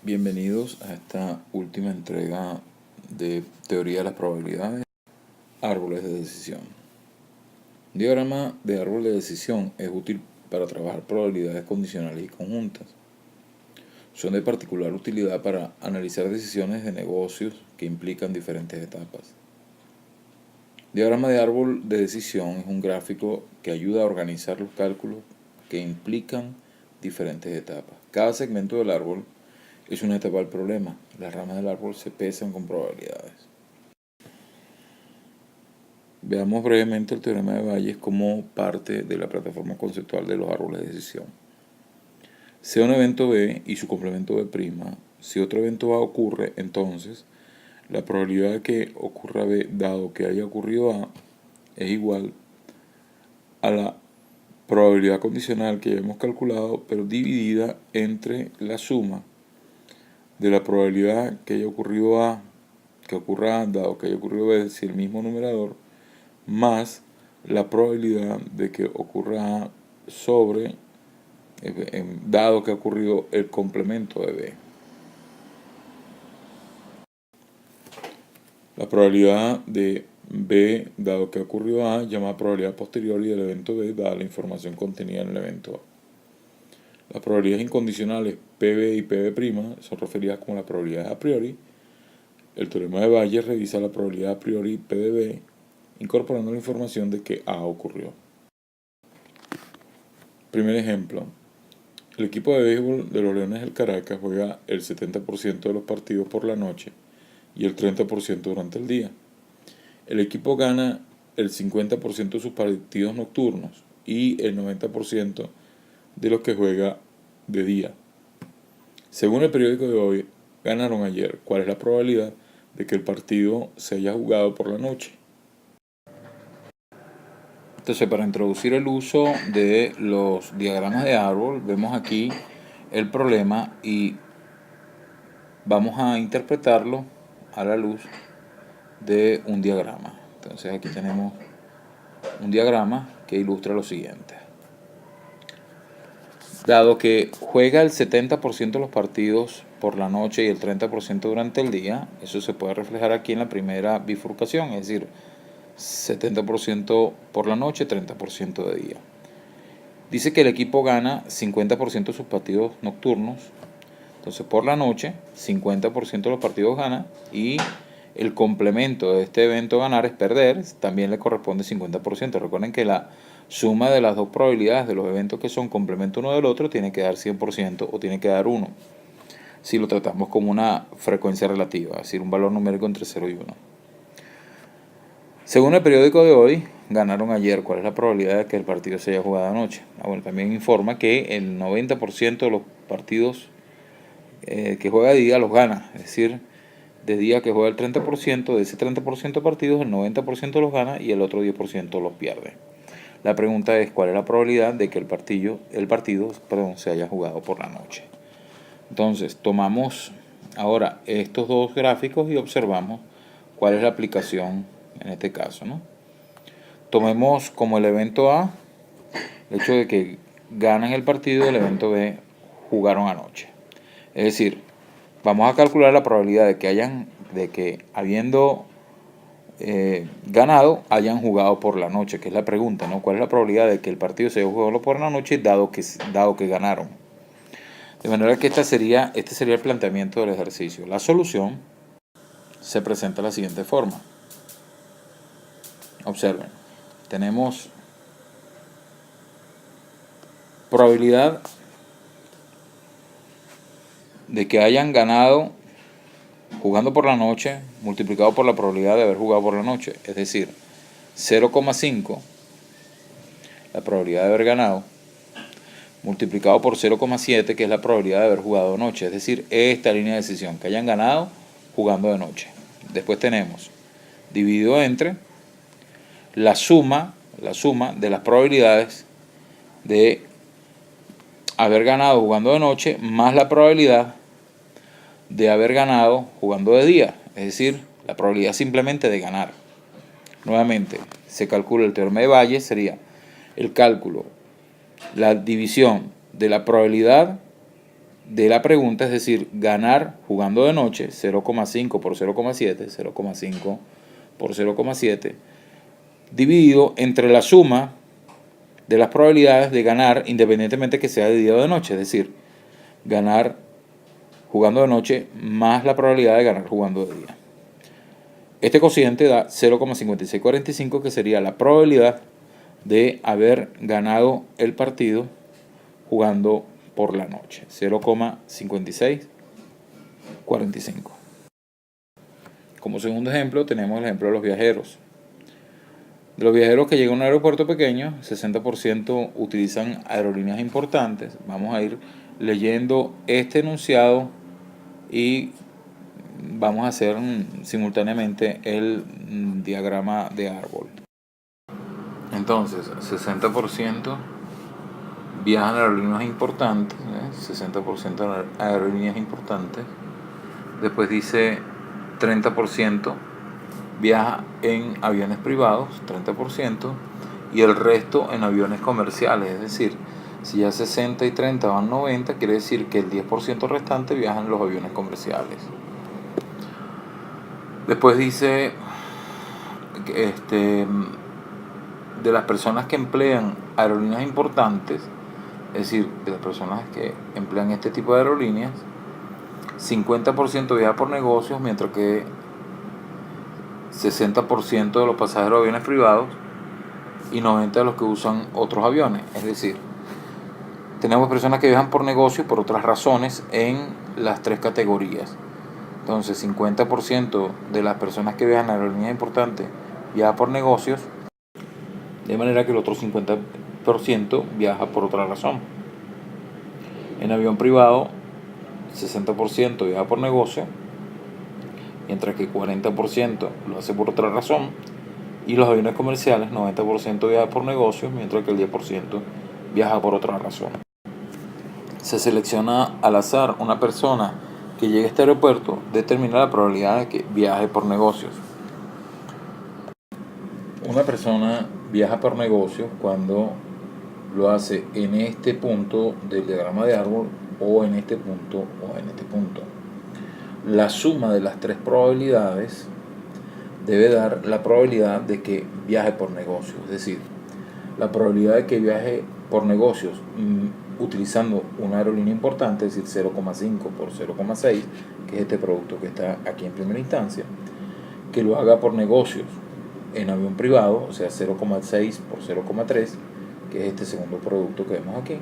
Bienvenidos a esta última entrega de Teoría de las Probabilidades, Árboles de Decisión. Un diagrama de árbol de decisión es útil para trabajar probabilidades condicionales y conjuntas. Son de particular utilidad para analizar decisiones de negocios que implican diferentes etapas. Diagrama de árbol de decisión es un gráfico que ayuda a organizar los cálculos que implican diferentes etapas. Cada segmento del árbol es una etapa del problema. Las ramas del árbol se pesan con probabilidades. Veamos brevemente el teorema de Bayes como parte de la plataforma conceptual de los árboles de decisión. Sea un evento B y su complemento B', si otro evento A ocurre, entonces la probabilidad de que ocurra B dado que haya ocurrido A es igual a la probabilidad condicional que ya hemos calculado, pero dividida entre la suma de la probabilidad que haya ocurrido A, que ocurra A dado que haya ocurrido B, es decir, el mismo numerador, más la probabilidad de que ocurra A sobre, dado que ha ocurrido el complemento de B. La probabilidad de B, dado que ha ocurrido A, llamada probabilidad posterior del evento B, dada la información contenida en el evento A. Las probabilidades incondicionales PB y PB' son referidas como las probabilidades a priori. El teorema de Bayes revisa la probabilidad a priori P de B, incorporando la información de que A ocurrió. Primer ejemplo. El equipo de béisbol de los Leones del Caracas juega el 70% de los partidos por la noche y el 30% durante el día. El equipo gana el 50% de sus partidos nocturnos y el 90% de los que juega de día. Según el periódico de hoy, ganaron ayer. ¿Cuál es la probabilidad de que el partido se haya jugado por la noche? Entonces, para introducir el uso de los diagramas de árbol, vemos aquí el problema y vamos a interpretarlo a la luz de un diagrama. Entonces, aquí tenemos un diagrama que ilustra lo siguiente. Dado que juega el 70% de los partidos por la noche y el 30% durante el día, eso se puede reflejar aquí en la primera bifurcación, es decir, 70% por la noche, 30% de día. Dice que el equipo gana 50% de sus partidos nocturnos. Entonces, por la noche, 50% de los partidos gana y el complemento de este evento ganar es perder, también le corresponde 50%. Recuerden que la suma de las dos probabilidades de los eventos que son complemento uno del otro tiene que dar 100% o tiene que dar 1. Si lo tratamos como una frecuencia relativa, es decir, un valor numérico entre 0 y 1. Según el periódico de hoy, ganaron ayer. ¿Cuál es la probabilidad de que el partido se haya jugado anoche? Bueno, también informa que el 90% de los partidos que juega de día los gana. Es decir, de día que juega el 30%, de ese 30% de partidos, el 90% los gana y el otro 10% los pierde. La pregunta es, ¿cuál es la probabilidad de que el partido se haya jugado por la noche? Entonces, tomamos ahora estos dos gráficos y observamos cuál es la aplicación en este caso, ¿no? Tomemos como el evento A el hecho de que ganan el partido, el evento B jugaron anoche. Es decir, vamos a calcular la probabilidad de que habiendo ganado hayan jugado por la noche, que es la pregunta, ¿no? ¿Cuál es la probabilidad de que el partido se haya jugado por la noche dado que ganaron? De manera que este sería el planteamiento del ejercicio. La solución se presenta de la siguiente forma. Observen, tenemos probabilidad de que hayan ganado jugando por la noche multiplicado por la probabilidad de haber jugado por la noche, es decir, 0,5 la probabilidad de haber ganado multiplicado por 0,7 que es la probabilidad de haber jugado de noche, es decir, esta línea de decisión, que hayan ganado jugando de noche. Después tenemos dividido entre la suma de las probabilidades de haber ganado jugando de noche más la probabilidad de haber ganado jugando de día, es decir, la probabilidad simplemente de ganar. Nuevamente, se calcula el teorema de Bayes, sería el cálculo, la división de la probabilidad de la pregunta, es decir, ganar jugando de noche, 0,5 por 0,7, 0,5 por 0,7, dividido entre la suma de las probabilidades de ganar independientemente que sea de día o de noche, es decir, ganar jugando de noche más la probabilidad de ganar jugando de día. Este cociente da 0,5645, que sería la probabilidad de haber ganado el partido jugando por la noche, 0,5645. Como segundo ejemplo tenemos el ejemplo de los viajeros. De los viajeros que llegan a un aeropuerto pequeño, 60% utilizan aerolíneas importantes. Vamos a ir leyendo este enunciado y vamos a hacer simultáneamente el diagrama de árbol. Entonces, 60% viajan a aerolíneas importantes, 60% aerolíneas importantes. Después dice 30% viaja en aviones privados, 30%, y el resto en aviones comerciales. Es decir, si ya 60 y 30 van 90, quiere decir que el 10% restante viajan en los aviones comerciales. Después dice de las personas que emplean aerolíneas importantes, es decir, de las personas que emplean este tipo de aerolíneas, 50% viaja por negocios, mientras que 60% de los pasajeros de aviones privados y 90% de los que usan otros aviones. Es decir, tenemos personas que viajan por negocio y por otras razones en las tres categorías. Entonces, 50% de las personas que viajan a aerolíneas importantes viaja por negocios, de manera que el otro 50% viaja por otra razón. En avión privado, 60% viaja por negocio, mientras que 40% lo hace por otra razón. Y los aviones comerciales, 90% viaja por negocios, mientras que el 10% viaja por otra razón. Se selecciona al azar una persona que llegue a este aeropuerto, determina la probabilidad de que viaje por negocios. Una persona viaja por negocios cuando lo hace en este punto del diagrama de árbol, o en este punto, o en este punto. La suma de las tres probabilidades debe dar la probabilidad de que viaje por negocios. Es decir, la probabilidad de que viaje por negocios utilizando una aerolínea importante, es decir, 0,5 por 0,6, que es este producto que está aquí en primera instancia, que lo haga por negocios en avión privado, o sea, 0,6 por 0,3, que es este segundo producto que vemos aquí,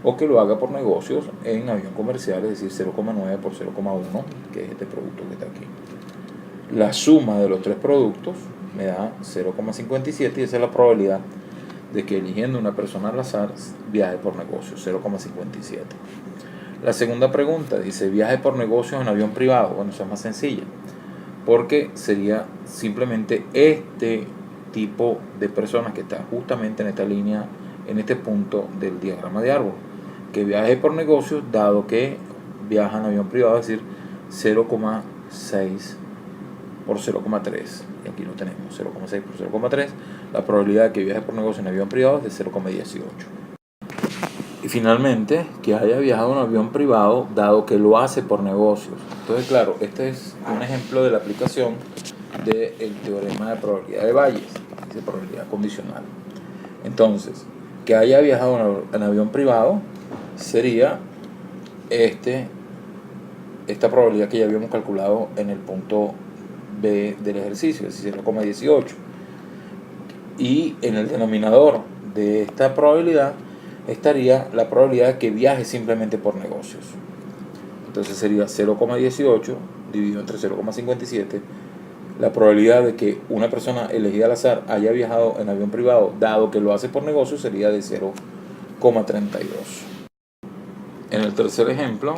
o que lo haga por negocios en avión comercial, es decir, 0,9 por 0,1, que es este producto que está aquí. La suma de los tres productos me da 0,57, y esa es la probabilidad de que eligiendo una persona al azar viaje por negocios, 0,57. La segunda pregunta dice, viaje por negocios en avión privado. Bueno, eso es más sencilla, porque sería simplemente este tipo de personas que está justamente en esta línea, en este punto del diagrama de árbol, que viaje por negocios, dado que viaja en avión privado, es decir, 0,6 por 0,3, y aquí lo tenemos, 0,6 por 0,3, la probabilidad de que viaje por negocio en avión privado es de 0,18. Y finalmente, que haya viajado en avión privado, dado que lo hace por negocios. Entonces, claro, este es un ejemplo de la aplicación del teorema de probabilidad de Bayes, dice probabilidad condicional. Entonces, que haya viajado en avión privado sería esta probabilidad que ya habíamos calculado en el punto B del ejercicio, es decir, 0,18. Y en el denominador de esta probabilidad estaría la probabilidad de que viaje simplemente por negocios. Entonces sería 0,18 dividido entre 0,57. La probabilidad de que una persona elegida al azar haya viajado en avión privado, dado que lo hace por negocios, sería de 0,32. En el tercer ejemplo,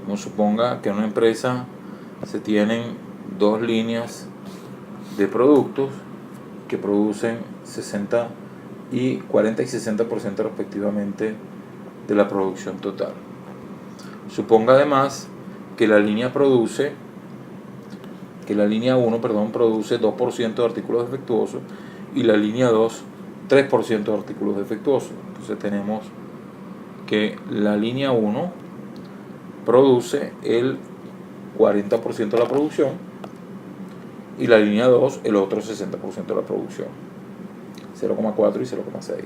nos suponga que en una empresa se tienen dos líneas de productos que producen 40 y 60% respectivamente de la producción total. Suponga además que la línea 1 produce 2% de artículos defectuosos y la línea 2 3% de artículos defectuosos. Entonces tenemos que la línea 1 produce el 40% de la producción y la línea 2 el otro 60% de la producción, 0,4 y 0,6.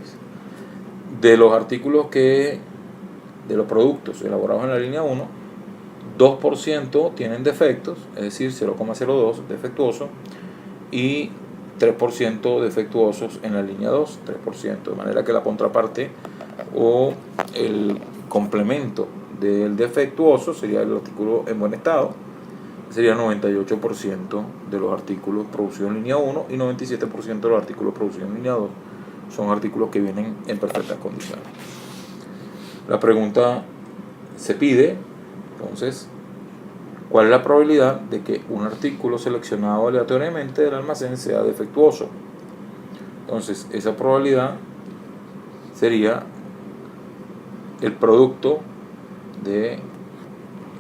De los artículos de los productos elaborados en la línea 1, 2% tienen defectos, es decir, 0,02 defectuoso, y 3% defectuosos en la línea 2, 3%, de manera que la contraparte o el complemento del defectuoso sería el artículo en buen estado, sería 98% de los artículos producidos en línea 1 y 97% de los artículos producidos en línea 2 son artículos que vienen en perfectas condiciones. La pregunta se pide, entonces, ¿cuál es la probabilidad de que un artículo seleccionado aleatoriamente del almacén sea defectuoso? Entonces, esa probabilidad sería el producto de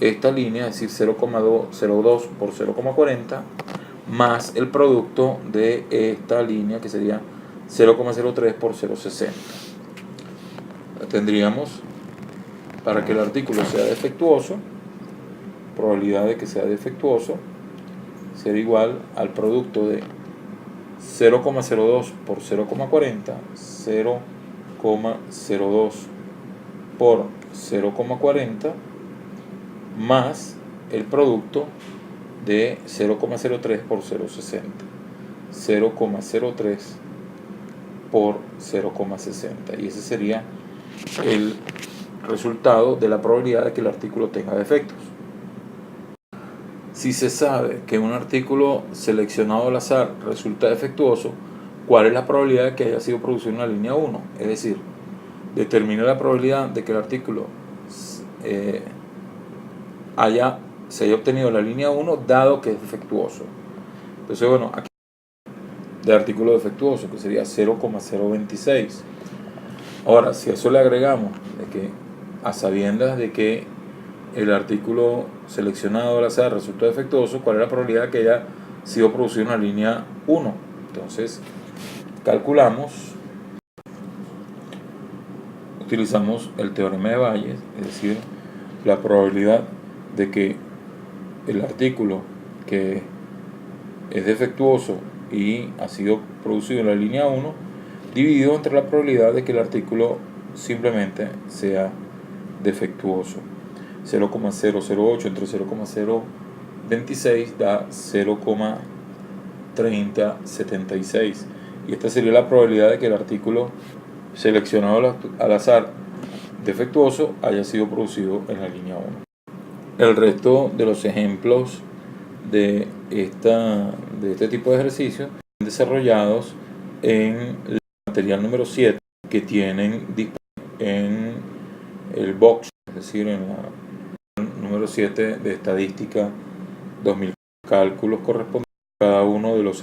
esta línea, es decir, 0,02 por 0,40, más el producto de esta línea, que sería 0,03 por 0,60. Tendríamos, para que el artículo sea defectuoso, probabilidad de que sea defectuoso sería igual al producto de 0,02 por 0,40, 0,02 por 0,40, más el producto de 0,03 por 0,60, 0,03 por 0,60, y ese sería el resultado de la probabilidad de que el artículo tenga defectos. Si se sabe que un artículo seleccionado al azar resulta defectuoso, ¿cuál es la probabilidad de que haya sido producido en la línea 1? Es decir, determina la probabilidad de que el artículo se haya obtenido en la línea 1 dado que es defectuoso. Entonces, bueno, aquí de artículo defectuoso, que sería 0,026. Ahora, si a eso le agregamos de que, a sabiendas de que el artículo seleccionado al azar resultó defectuoso, ¿cuál es la probabilidad de que haya sido producido en la línea 1? Entonces, calculamos, utilizamos el teorema de Bayes, es decir, la probabilidad de que el artículo que es defectuoso y ha sido producido en la línea 1 dividido entre la probabilidad de que el artículo simplemente sea defectuoso. 0,008 entre 0,026 da 0,3076, y esta sería la probabilidad de que el artículo seleccionado al azar defectuoso haya sido producido en la línea 1. El resto de los ejemplos de este tipo de ejercicios desarrollados en el material número 7 que tienen en el box, es decir, en la número 7 de estadística 2000, cálculos correspondientes a cada uno de los